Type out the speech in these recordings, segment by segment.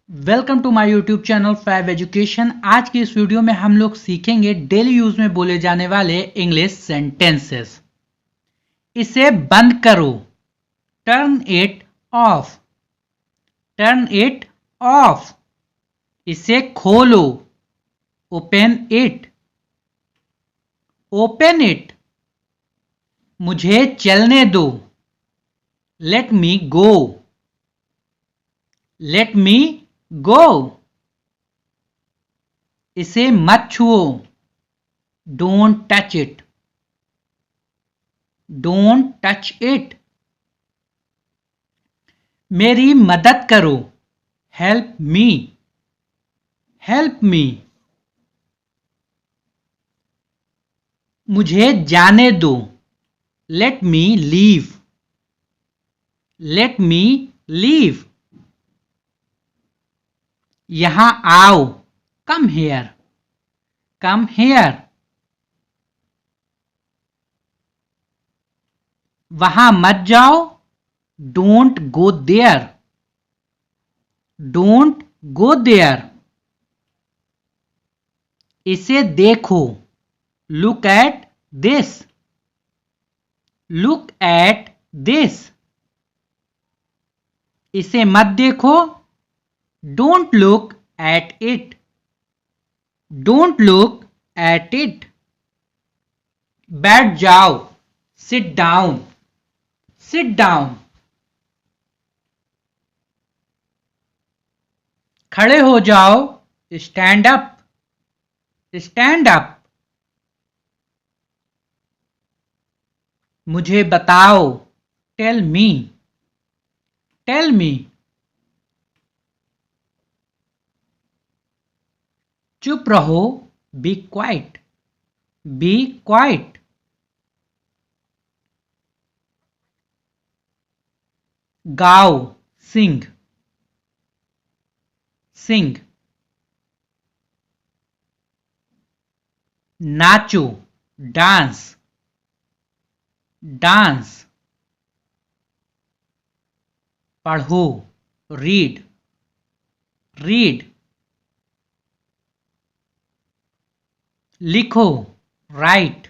Welcome to my YouTube channel Fab Education. आज की इस वीडियो में हम लोग सीखेंगे डेली यूज में बोले जाने वाले इंग्लिश सेंटेंसेस। इसे बंद करो, turn it of, turn it of. इसे खोलो, ओपन इट, ओपन इट। मुझे चलने दो, लेट मी गो, लेट मी गो। इसे मत छुओ, don't touch it, don't touch it. मेरी मदद करो, हेल्प मी, हेल्प मी। मुझे जाने दो, let me leave, let me leave. यहां आओ, कम हेयर, कम हेयर। वहां मत जाओ, don't go there, don't go there. इसे देखो, look at this, look at this. इसे मत देखो, don't look at it, don't look at it. बैठ जाओ, सिट डाउन, सिट डाउन। खड़े हो जाओ, स्टैंड अप, स्टैंड अप। मुझे बताओ, टेल मी, टेल मी। चुप रहो, बी क्वाइट, बी क्वाइट। गाओ, सिंग, सिंग। नाचो, डांस, डांस। पढ़ो, रीड, रीड। लिखो, राइट,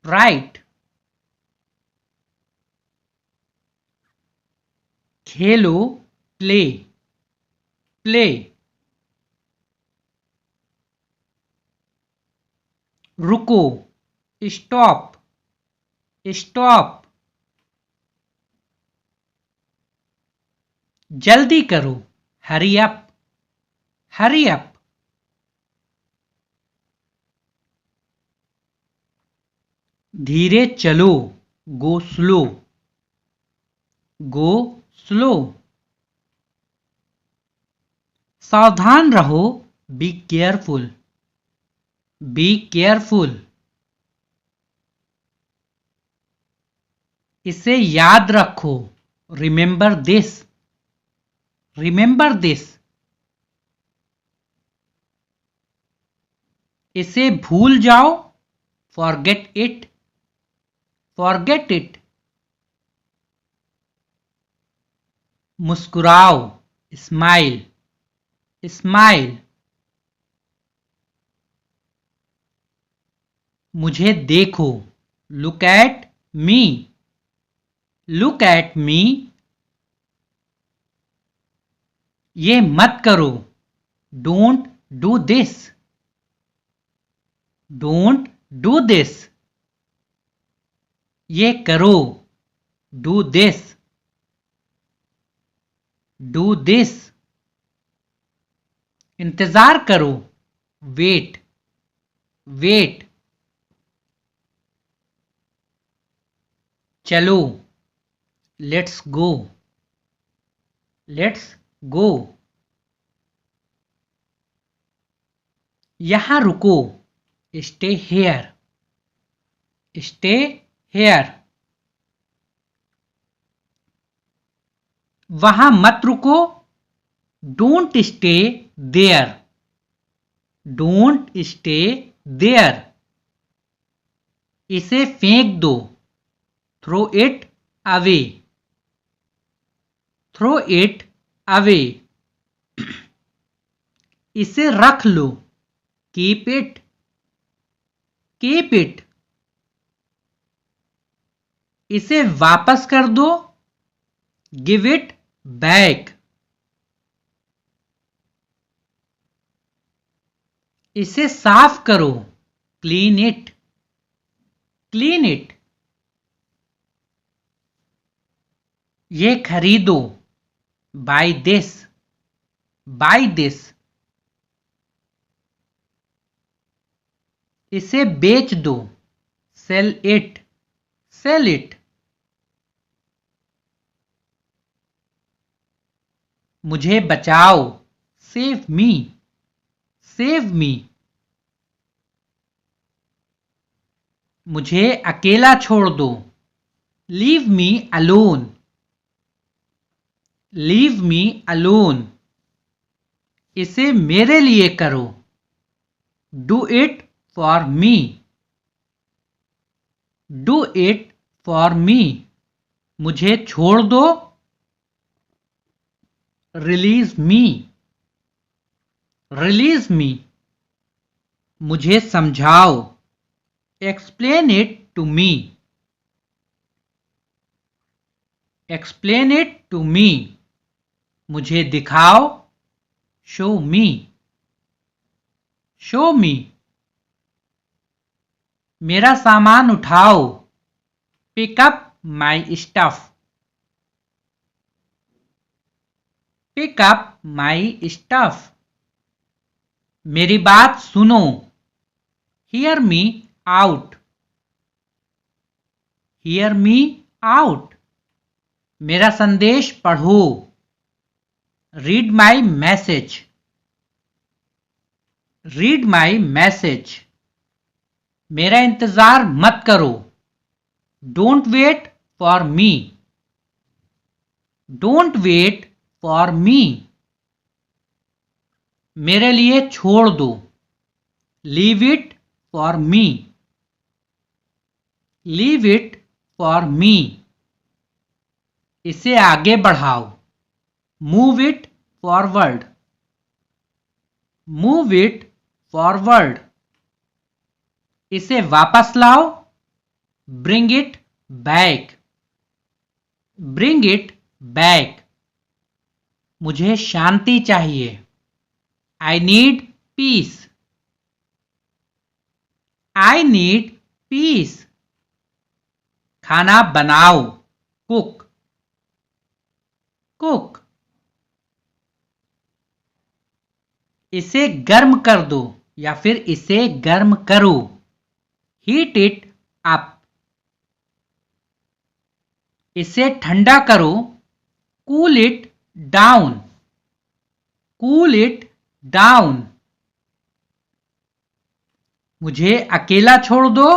राइट। खेलो, प्ले, प्ले। रुको, स्टॉप, स्टॉप। जल्दी करो, हरी अप, हरी अप। धीरे चलो, गो स्लो, गो स्लो। सावधान रहो, बी केयरफुल, बी केयरफुल। इसे याद रखो, रिमेंबर दिस, रिमेंबर दिस। इसे भूल जाओ, फॉरगेट इट, फॉरगेट इट। मुस्कुराओ, स्माइल, स्माइल। मुझे देखो, look at me, look at me. ये मत करो, don't do this, don't do this. ये करो, डू दिस, डू दिस। इंतजार करो, वेट, वेट। चलो, लेट्स गो, लेट्स गो। यहां रुको, स्टे हेयर, स्टे हेयर। वहां मत रुको, don't stay there, don't stay there. इसे फेंक दो, throw it away, throw it away. इसे रख लो, कीप इट, कीप इट। इसे वापस कर दो, गिव इट बैक। इसे साफ करो, क्लीन इट, क्लीन इट। ये खरीदो, बाय दिस, बाय दिस। इसे बेच दो, सेल इट, सेल इट। मुझे बचाओ, सेव मी, सेव मी। मुझे अकेला छोड़ दो, leave me alone, leave me alone. इसे मेरे लिए करो, do it for me, do it for me. मुझे छोड़ दो, रिलीज मी, रिलीज मी। मुझे समझाओ, explain it to me, explain it to me. मुझे दिखाओ, शो मी, शो मी। मेरा सामान उठाओ, pick up my stuff, pick up my stuff. मेरी बात सुनो, hear me out, hear me out. मेरा संदेश पढ़ो, read my message, read my message. मेरा इंतजार मत करो, don't wait for me, don't wait for me. मेरे लिए छोड़ दो, leave it for me, leave it for me. इसे आगे बढ़ाओ, move it forward, move it forward. इसे वापस लाओ, bring it back, bring it back. मुझे शांति चाहिए, I need peace, I need peace. खाना बनाओ, कुक, कुक। इसे गर्म कर दो या फिर इसे गर्म करो, हीट इट अप। इसे ठंडा करो, cool it down, cool it down. मुझे अकेला छोड़ दो,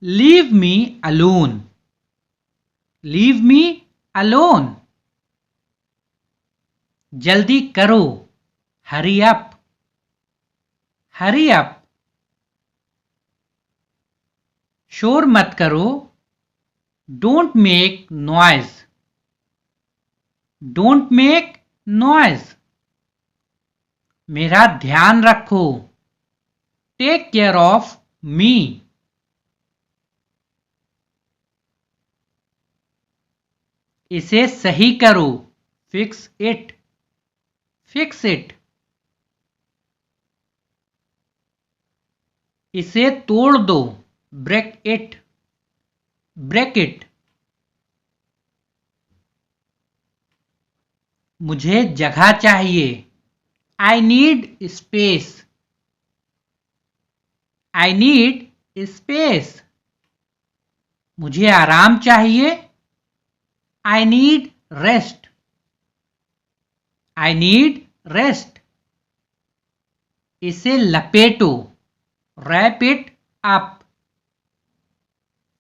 leave me alone, leave me alone. जल्दी करो, हरी अप, हरी अप। शोर मत करो, don't make noise, don't make noise. मेरा ध्यान रखो, टेक केयर ऑफ मी। इसे सही करो, फिक्स इट, फिक्स इट। इसे तोड़ दो, ब्रेक इट, ब्रेक इट। मुझे जगह चाहिए, I need space, I need space. मुझे आराम चाहिए, I need rest, I need rest. इसे लपेटो, wrap it up,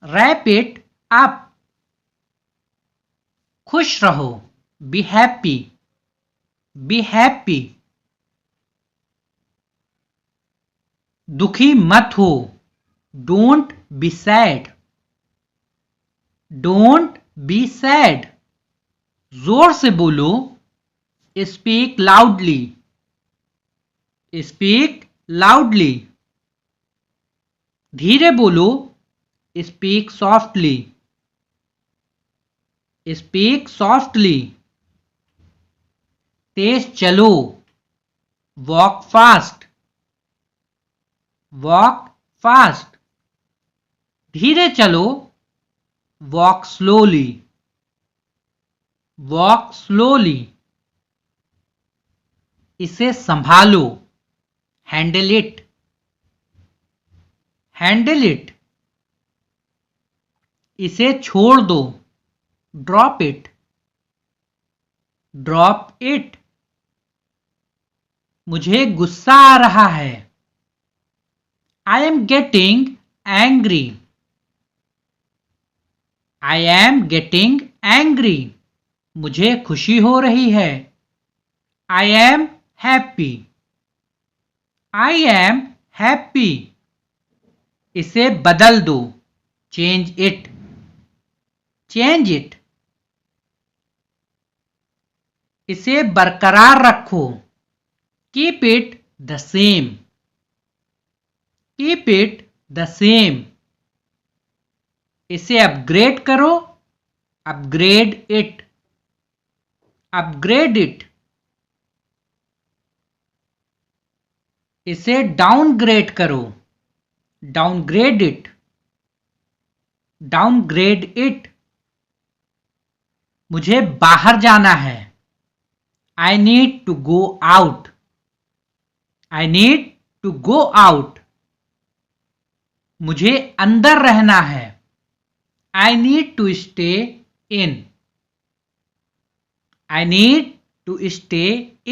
wrap it up. खुश रहो, बी हैप्पी, बी हैप्पी। दुखी मत हो, don't be sad, don't be sad. जोर से बोलो, स्पीक लाउडली, स्पीक लाउडली, धीरे बोलो, स्पीक सॉफ्टली, स्पीक सॉफ्टली, तेज चलो, वॉक फास्ट, वॉक फास्ट, धीरे चलो, वॉक स्लोली, वॉक स्लोली, इसे संभालो, हैंडल इट, हैंडल इट, इसे छोड़ दो, ड्रॉप इट, ड्रॉप इट, मुझे गुस्सा आ रहा है, I am getting angry, I am getting angry, मुझे खुशी हो रही है, I am happy, I am happy, इसे बदल दो, चेंज इट, चेंज इट, इसे बरकरार रखो, keep it the same, keep it the same, इसे अपग्रेड करो, अपग्रेड इट, अपग्रेड इट, इसे डाउनग्रेड करो, डाउनग्रेड इट, डाउनग्रेड इट, मुझे बाहर जाना है, I need to go out, I need to go out, मुझे अंदर रहना है, I need to stay in, I need to stay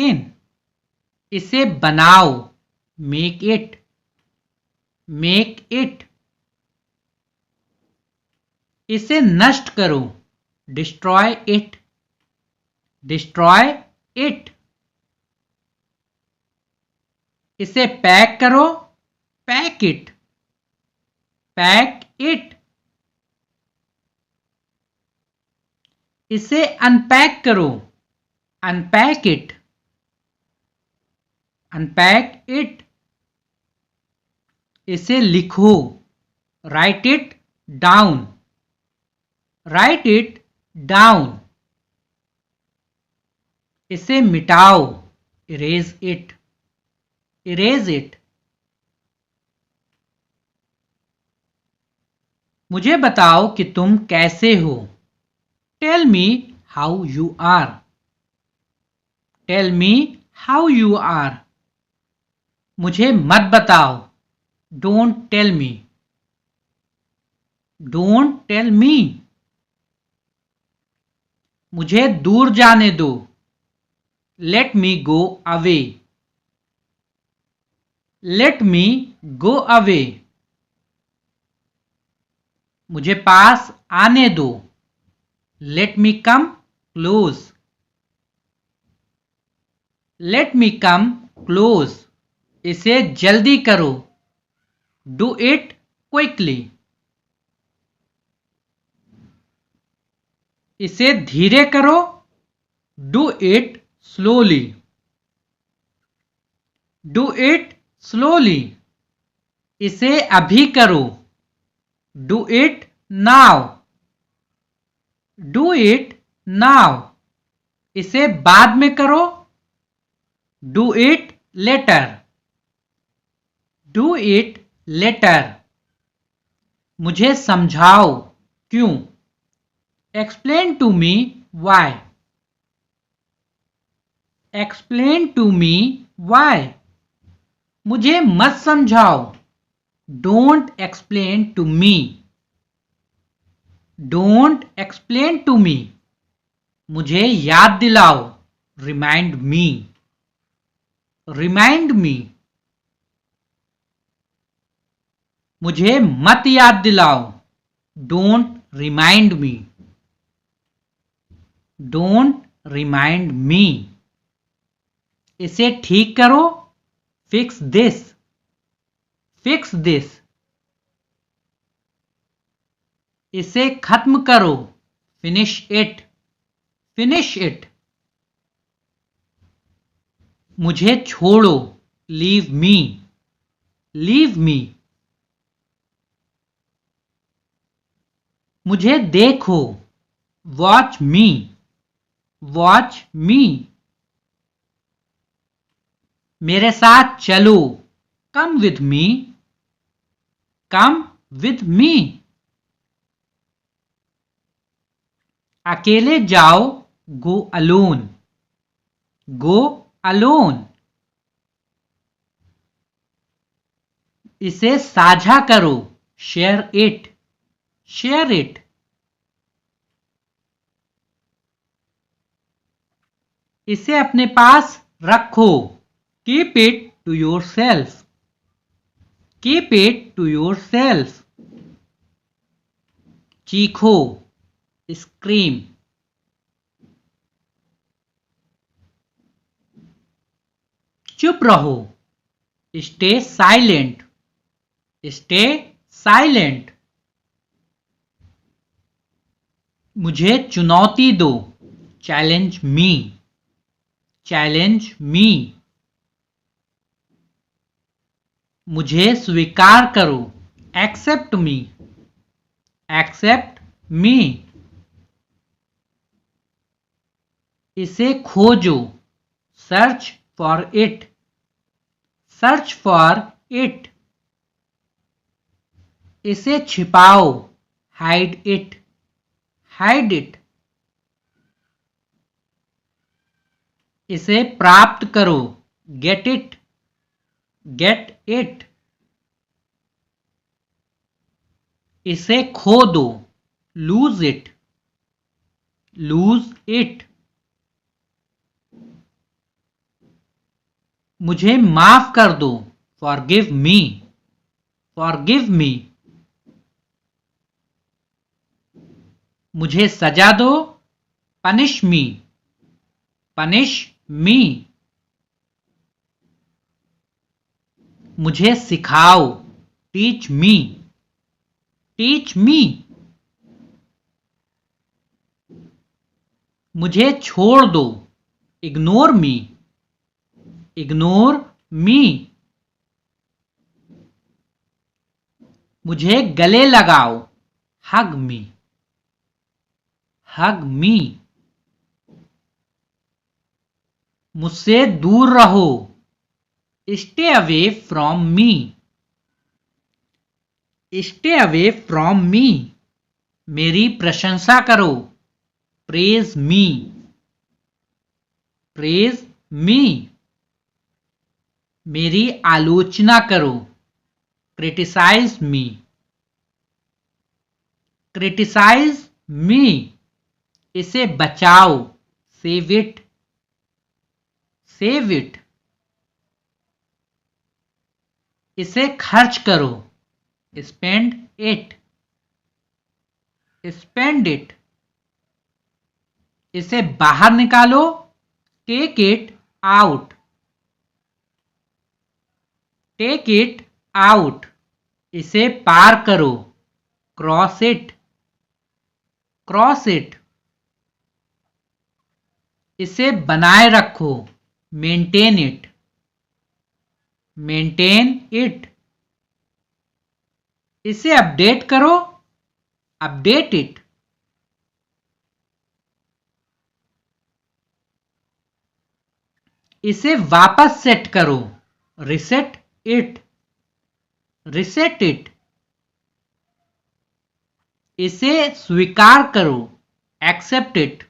in, इसे बनाओ, मेक इट, मेक इट, इसे नष्ट करो, डिस्ट्रॉय इट, डिस्ट्रॉय इट, इसे पैक करो, पैक इट, पैक इट, इसे अनपैक करो, अनपैक इट, अनपैक इट, इसे लिखो, right it down, right it down, इसे मिटाओ, इरेज इट, इरेज इट, मुझे बताओ कि तुम कैसे हो, tell me how you are, tell me how you are, मुझे मत बताओ, don't tell me, don't tell me, मुझे दूर जाने दो, let me go away, let me go away, मुझे पास आने दो, let me come close, let me come close, इसे जल्दी करो, डू इट क्विकली, इसे धीरे करो, do it slowly, do it slowly, इसे अभी करो, do it now, do it now, इसे बाद में करो, do it later, do it later, मुझे समझाओ, क्यों, explain to me why, explain to me why, मुझे मत समझाओ, don't explain to me, don't explain to me, मुझे याद दिलाओ, रिमाइंड मी, रिमाइंड मी, मुझे मत याद दिलाओ, don't remind me, don't remind me, इसे ठीक करो, फिक्स दिस, फिक्स दिस, इसे खत्म करो, फिनिश इट, फिनिश इट, मुझे छोड़ो, लीव मी, लीव मी। मुझे देखो, वॉच मी, वॉच मी। मेरे साथ चलो, come with me, come with me. अकेले जाओ, गो अलोन, गो अलोन। इसे साझा करो, शेयर इट, शेयर इट। इसे अपने पास रखो, keep it to yourself, keep it to yourself. चीखो, स्क्रीम। चुप रहो, स्टे साइलेंट, स्टे साइलेंट। मुझे चुनौती दो, चैलेंज मी, चैलेंज मी। मुझे स्वीकार करो, एक्सेप्ट मी, एक्सेप्ट मी। इसे खोजो, search for it, search for it. इसे छिपाओ, हाइड इट, हाइड इट। इसे प्राप्त करो, गेट इट, गेट इट। इसे खो दो, लूज इट, लूज इट। मुझे माफ कर दो, फॉरगिव मी, फॉरगिव मी। मुझे सजा दो, पनिश मी, पनिश मी। मुझे सिखाओ, टीच मी, टीच मी। मुझे छोड़ दो, इग्नोर मी, इग्नोर मी। मुझे गले लगाओ, हग मी, हग मी। मुझसे दूर रहो, stay away from me, stay away from me. मेरी प्रशंसा करो, प्रेज मी, प्रेज मी। मेरी आलोचना करो, क्रिटिसाइज मी, क्रिटिसाइज मी। इसे बचाओ, सेव इट, सेव इट। इसे खर्च करो, स्पेंड इट, स्पेंड इट। इसे बाहर निकालो, take it out, take it out. इसे पार करो, क्रॉस इट, क्रॉस इट। इसे बनाए रखो, मेंटेन इट, मेंटेन इट। इसे अपडेट करो, अपडेट इट। इसे वापस सेट करो, रिसेट इट, रिसेट इट। इसे स्वीकार करो, एक्सेप्ट इट।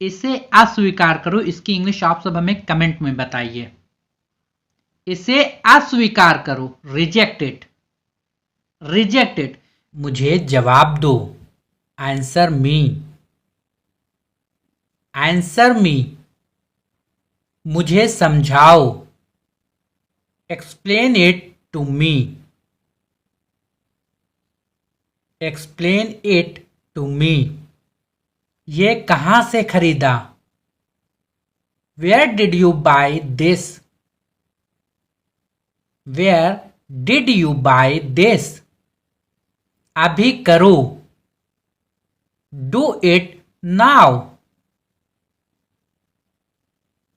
इसे अस्वीकार करो, इसकी इंग्लिश आप सब हमें कमेंट में बताइए। इसे अस्वीकार करो, रिजेक्ट इट, रिजेक्ट इट। मुझे जवाब दो, आंसर मी, आंसर मी। मुझे समझाओ, explain it to me, explain it to me. ये कहां से खरीदा, where did you buy this, where did you buy this. अभी करो, do it now,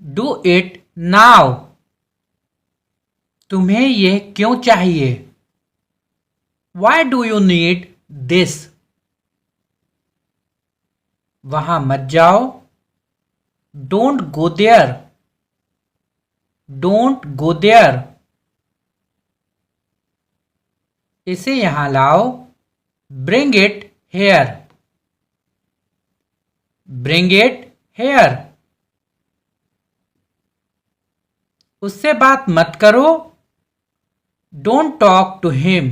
do it now. तुम्हें ये क्यों चाहिए? Why do you need this? वहां मत जाओ। Don't go there. Don't go there. इसे यहां लाओ। Bring it here. Bring it here. उससे बात मत करो। Don't talk to him.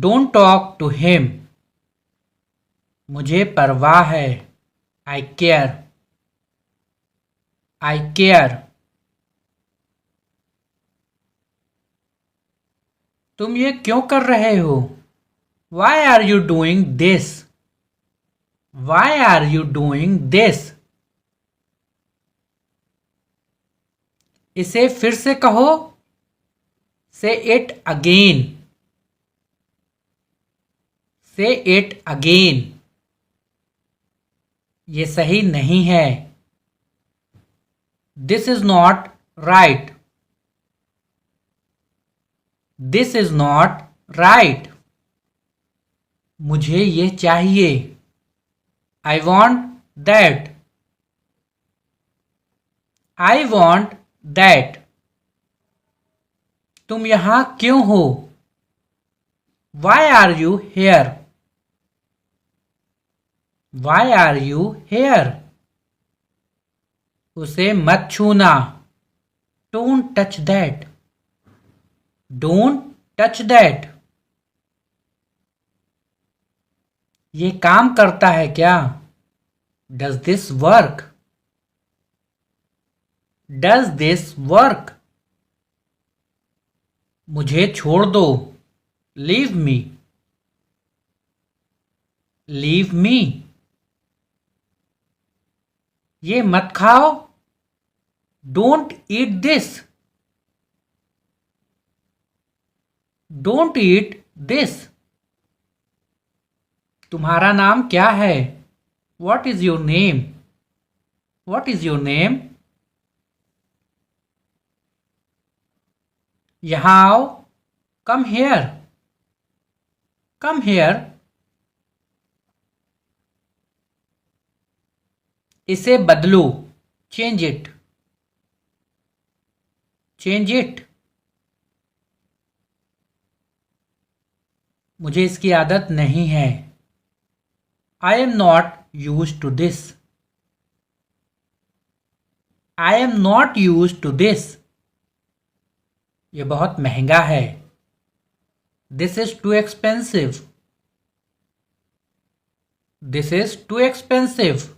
Don't talk to him. मुझे परवाह है। I care. I care. तुम ये क्यों कर रहे हो? Why are you doing this? Why are you doing this? इसे फिर से कहो। Say it again. Say it again. ये सही नहीं है। This is not right. This is not right. मुझे ये चाहिए। I want that. I want that. तुम यहां क्यों हो? Why are you here? Why are you here? उसे मत छूना। Don't touch that. Don't touch that. ये काम करता है क्या? Does this work? Does this work? मुझे छोड़ दो। Leave me. Leave me. ये मत खाओ। Don't eat this. Don't eat this. तुम्हारा नाम क्या है? What is your name? What is your name? यहां आओ। Come here. Come here. इसे बदलो। Change it. Change it. मुझे इसकी आदत नहीं है। I am not used to this. I am not used to this. ये बहुत महंगा है। This is too expensive. This is too expensive.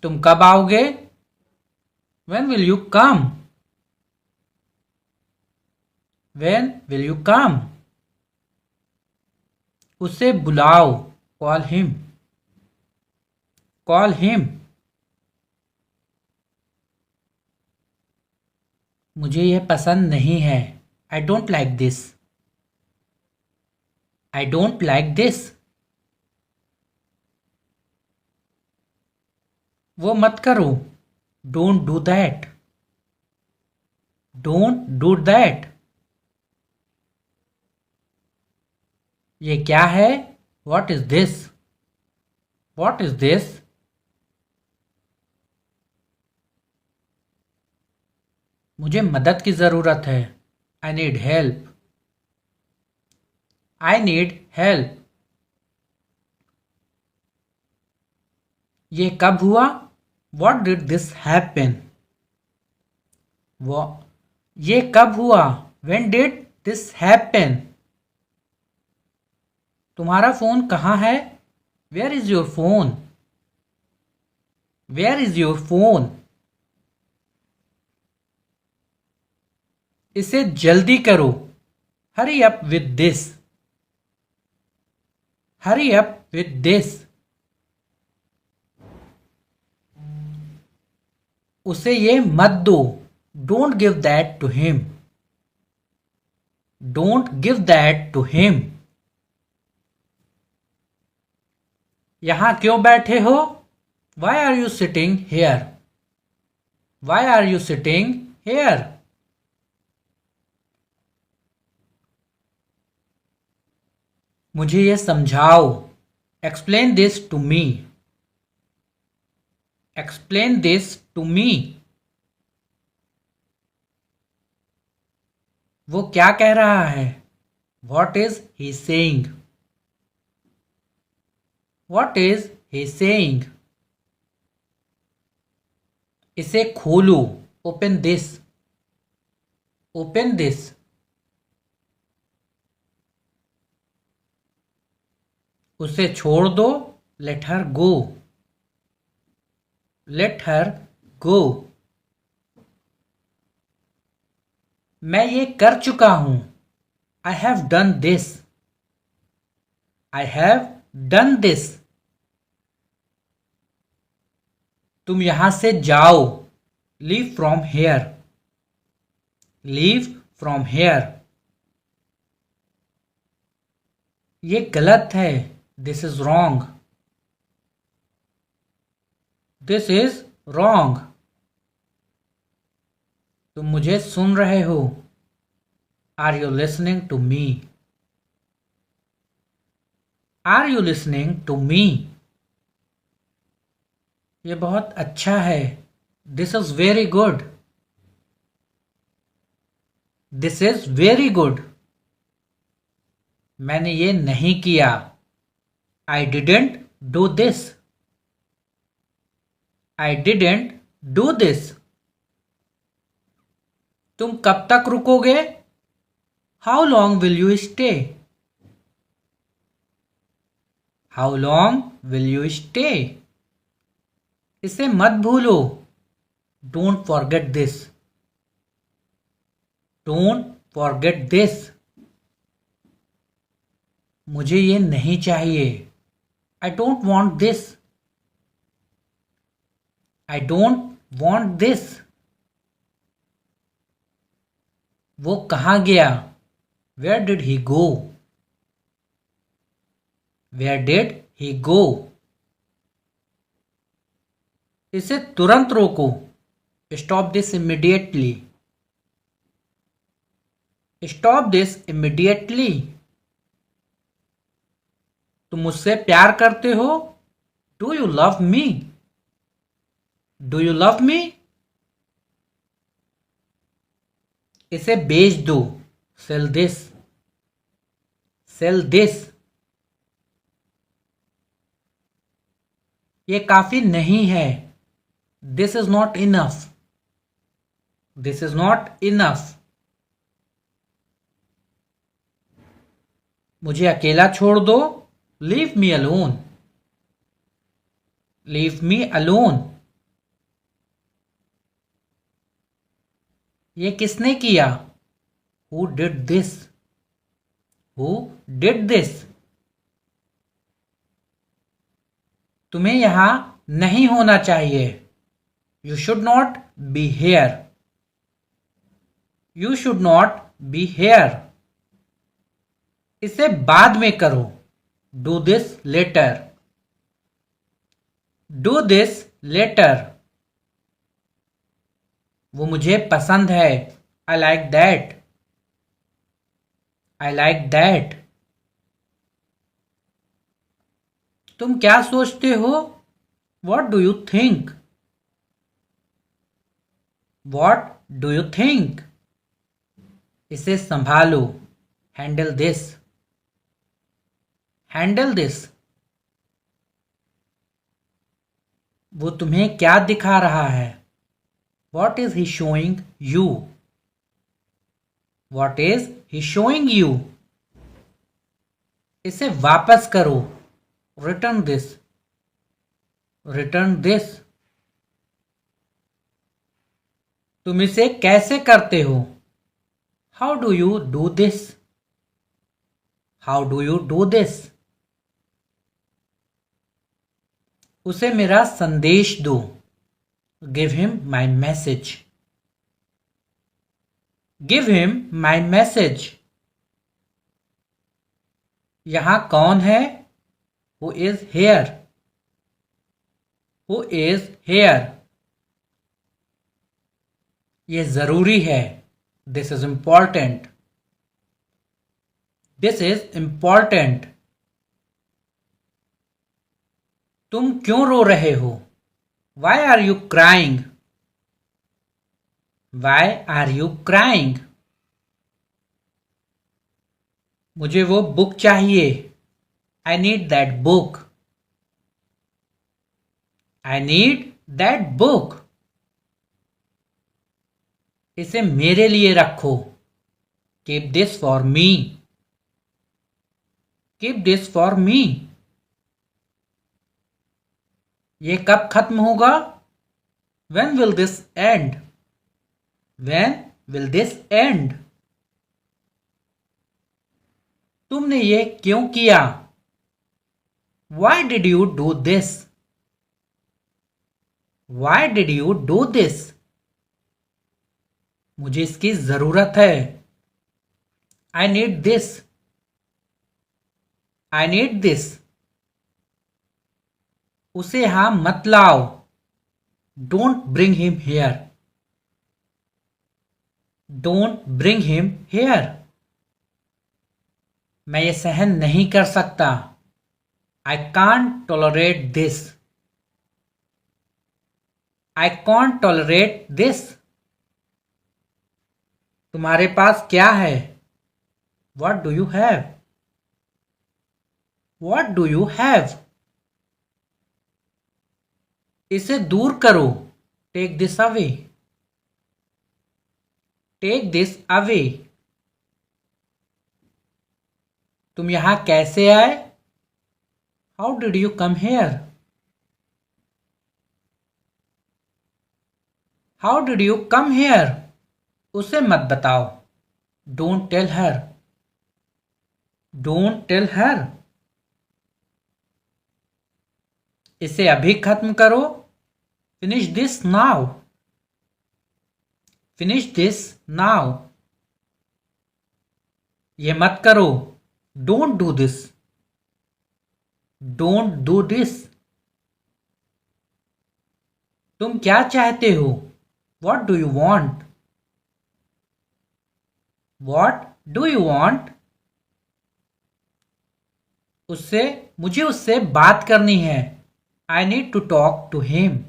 तुम कब आओगे? When will you come? When will you come? उसे बुलाओ। Call him. Call him. मुझे यह पसंद नहीं है। I don't like this. I don't like this. वो मत करो। Don't do that. Don't do that. ये क्या है? What is this? What is this? मुझे मदद की जरूरत है। I need help. I need help. ये कब हुआ? What did this happen? ये कब हुआ? When did this happen? तुम्हारा फोन कहाँ है? Where is your phone? Where is your phone? इसे जल्दी करो। Hurry up with this. Hurry up with this. उसे ये मत दो। Don't give that to him. Don't give that to him. यहां क्यों बैठे हो? Why are you sitting here? Why are you sitting here? मुझे ये समझाओ. Explain this to me. Explain this to me. वो क्या कह रहा है? What is he saying? What is he saying? इसे खोलो. Open this. Open this. उसे छोड़ दो. Let her go. Let her go. मैं ये कर चुका हूं. I have done this. I have done this. तुम यहां से जाओ. Leave from here. Leave from here. ये गलत है. This is wrong. This is wrong. तुम मुझे सुन रहे हो. Are you listening to me? Are you listening to me? ये बहुत अच्छा है. This is very good. This is very good. मैंने ये नहीं किया. I didn't do this. I didn't do this. तुम कब तक रुकोगे? How long will you stay? How long will you stay? इसे मत भूलो. Don't forget this. Don't forget this. मुझे ये नहीं चाहिए. I don't want this. I don't want this. वो कहाँ गया? Where did he go? Where did he go? इसे तुरंत रोको. Stop this immediately. Stop this immediately. तुम मुझसे प्यार करते हो? Do you love me? Do you love me? इसे बेच दो. Sell this. Sell this. ये काफी नहीं है. This is not enough. This is not enough. मुझे अकेला छोड़ दो. Leave me alone. Leave me alone. ये किसने किया? Who did this? Who did this? तुम्हें यहां नहीं होना चाहिए. You should not be here. You should not be here. इसे बाद में करो. Do this later. Do this later. वो मुझे पसंद है. I like that. I like that. तुम क्या सोचते हो? What do you think? What do you think? इसे संभालो. Handle this. Handle this. वो तुम्हें क्या दिखा रहा है? What is he showing you? What is he showing you? इसे वापस करो. Return this. Return this. तुम इसे कैसे करते हो? How do you do this? How do you do this? उसे मेरा संदेश दो. Give him my message. Give him my message. यहां कौन है? Who is here? Who is here? ये जरूरी है. This is important. This is important. तुम क्यों रो रहे हो? Why are you crying? Why are you crying? मुझे वो बुक चाहिए. I need that book. I need that book. इसे मेरे लिए रखो. Keep this for me. Keep this for me. ये कब खत्म होगा? When will this end? When will this end? तुमने ये क्यों किया? Why did you do this? Why did you do this? मुझे इसकी जरूरत है. I need this. I need this. उसे यहां मत लाओ. Don't bring him here. Don't bring him here. मैं ये सहन नहीं कर सकता. I can't tolerate this. I can't tolerate this. तुम्हारे पास क्या है? What do you have? What do you have? इसे दूर करो. Take this away. Take this away. तुम यहां कैसे आए? How did you come here? How did you come here? उसे मत बताओ. Don't tell her. Don't tell her. इसे अभी खत्म करो. Finish this now. Finish this now. ये मत करो. Don't do this. Don't do this. तुम क्या चाहते हो? What do you want? What do you want? मुझे उससे बात करनी है. I need to talk to him.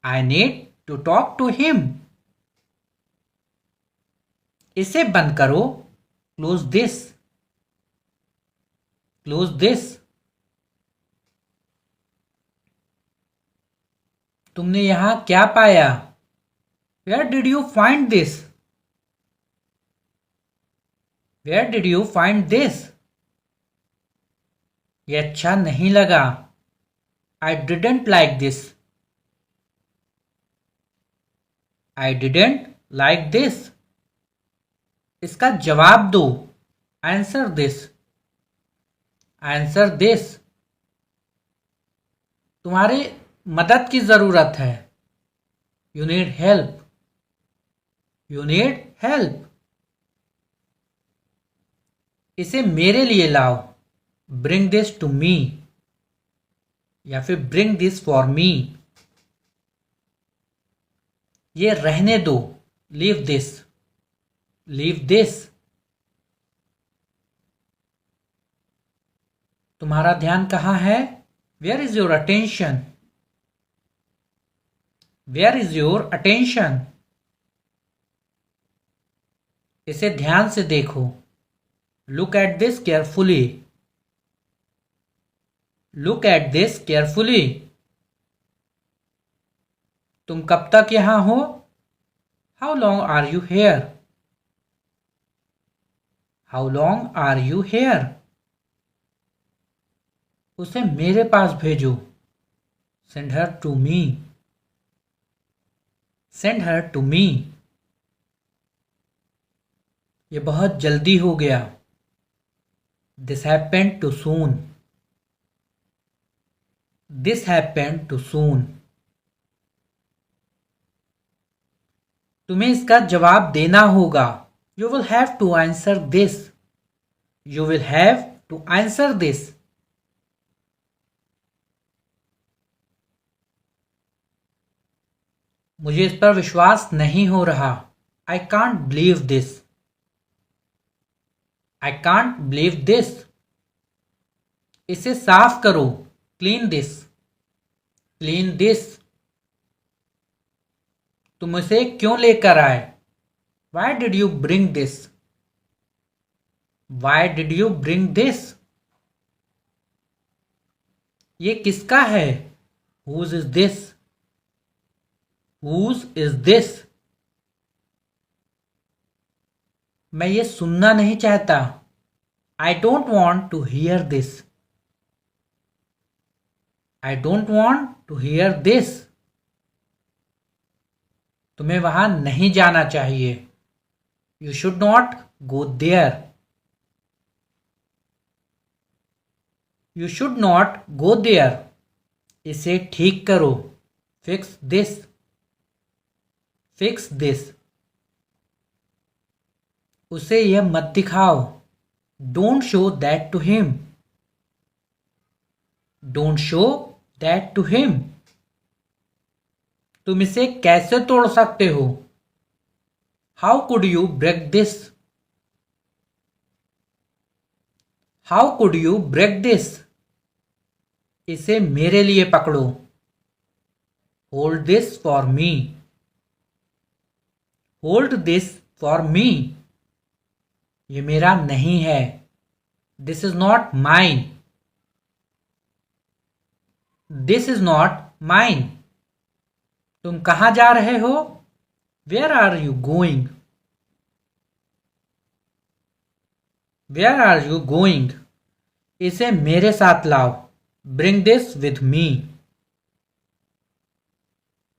I need to talk to him. इसे बंद करो. Close this. Close this. तुमने यहां क्या पाया? Where did you find this? Where did you find this? ये अच्छा नहीं लगा. I didn't like this. I didn't like this. इसका जवाब दो. Answer this. Answer this. तुम्हारी मदद की जरूरत है. You need help. You need help. इसे मेरे लिए लाओ. Bring this to me. या फिर bring this for me. ये रहने दो. Leave this. Leave this. तुम्हारा ध्यान कहाँ है? Where is your attention? Where is your attention? इसे ध्यान से देखो. Look at this carefully. Look at this carefully. तुम कब तक यहां हो? How long are you here? How long are you here? उसे मेरे पास भेजो. Send her to me. Send her to me. ये बहुत जल्दी हो गया. This happened too soon. This happened too soon. तुम्हें इसका जवाब देना होगा. You will have to answer this. You will have to answer this. मुझे इस पर विश्वास नहीं हो रहा। I can't believe this. I can't believe this. इसे साफ करो। Clean this. Clean this. तुम इसे क्यों लेकर आए? Why did you bring this? Why did you bring this? ये किसका है? Whose is this? Whose is this? मैं ये सुनना नहीं चाहता। I don't want to hear this. I don't want to hear this. तुम्हें वहां नहीं जाना चाहिए। You should not go there. You should not go there. इसे ठीक करो। Fix this. Fix this. उसे यह मत दिखाओ। Don't show that to him. Don't show that to him. तुम इसे कैसे तोड़ सकते हो? How could you break this? How could you break this? इसे मेरे लिए पकड़ो। Hold this for me. Hold this for me. ये मेरा नहीं है। This is not mine. This is not mine. तुम कहां जा रहे हो? Where are you going? Where are you going? इसे मेरे साथ लाओ। Bring this with me.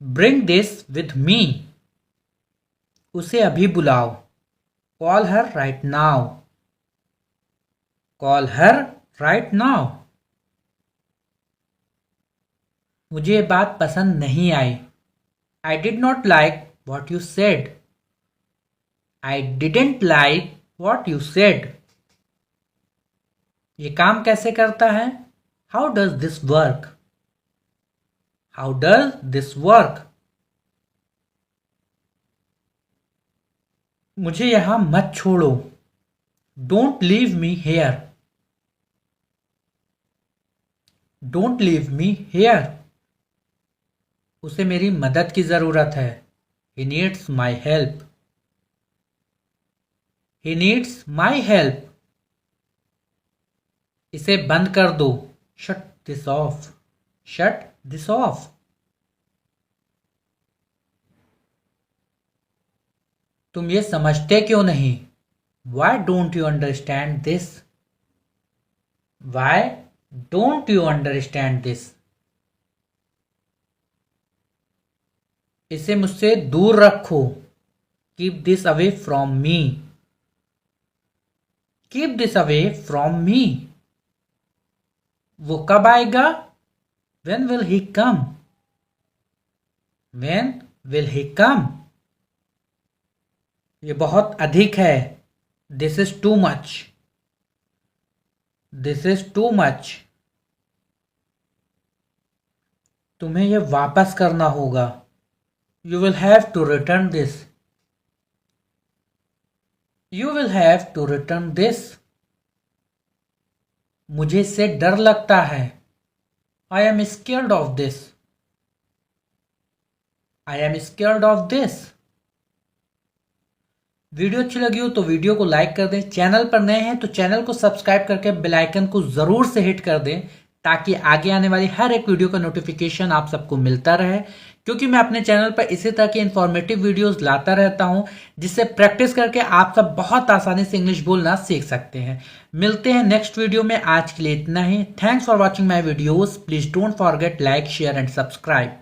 Bring this with me. उसे अभी बुलाओ। Call her right now. Call her right now. मुझे ये बात पसंद नहीं आई। I did not like what you said. I didn't like what you said. ये काम कैसे करता है? How does this work? How does this work? मुझे यहां मत छोड़ो। Don't leave me here. Don't leave me here. उसे मेरी मदद की जरूरत है। He needs my help. He needs my help. इसे बंद कर दो। Shut this of. Shut this of. तुम ये समझते क्यों नहीं? Why don't you understand this? Why don't you understand this? इसे मुझसे दूर रखो। Keep this away from me. Keep this away from me. वो कब आएगा? When will he come? When will he come? ये बहुत अधिक है। This is too much. This is too much. तुम्हें ये वापस करना होगा। You will have to return this. You will have to return this. मुझे इससे डर लगता है। I am scared of this. I am scared of this. Video अच्छी लगी हो तो वीडियो को लाइक कर दें। चैनल पर नए हैं तो चैनल को सब्सक्राइब करके बेल आइकन को जरूर से हिट कर दें ताकि आगे आने वाली हर एक वीडियो का नोटिफिकेशन आप सबको मिलता रहे, क्योंकि मैं अपने चैनल पर इसी तरह के इंफॉर्मेटिव वीडियोस लाता रहता हूं जिससे प्रैक्टिस करके आप सब बहुत आसानी से इंग्लिश बोलना सीख सकते हैं। मिलते हैं नेक्स्ट वीडियो में। आज के लिए इतना ही। Thanks for watching my videos. Please don't forget like share and subscribe.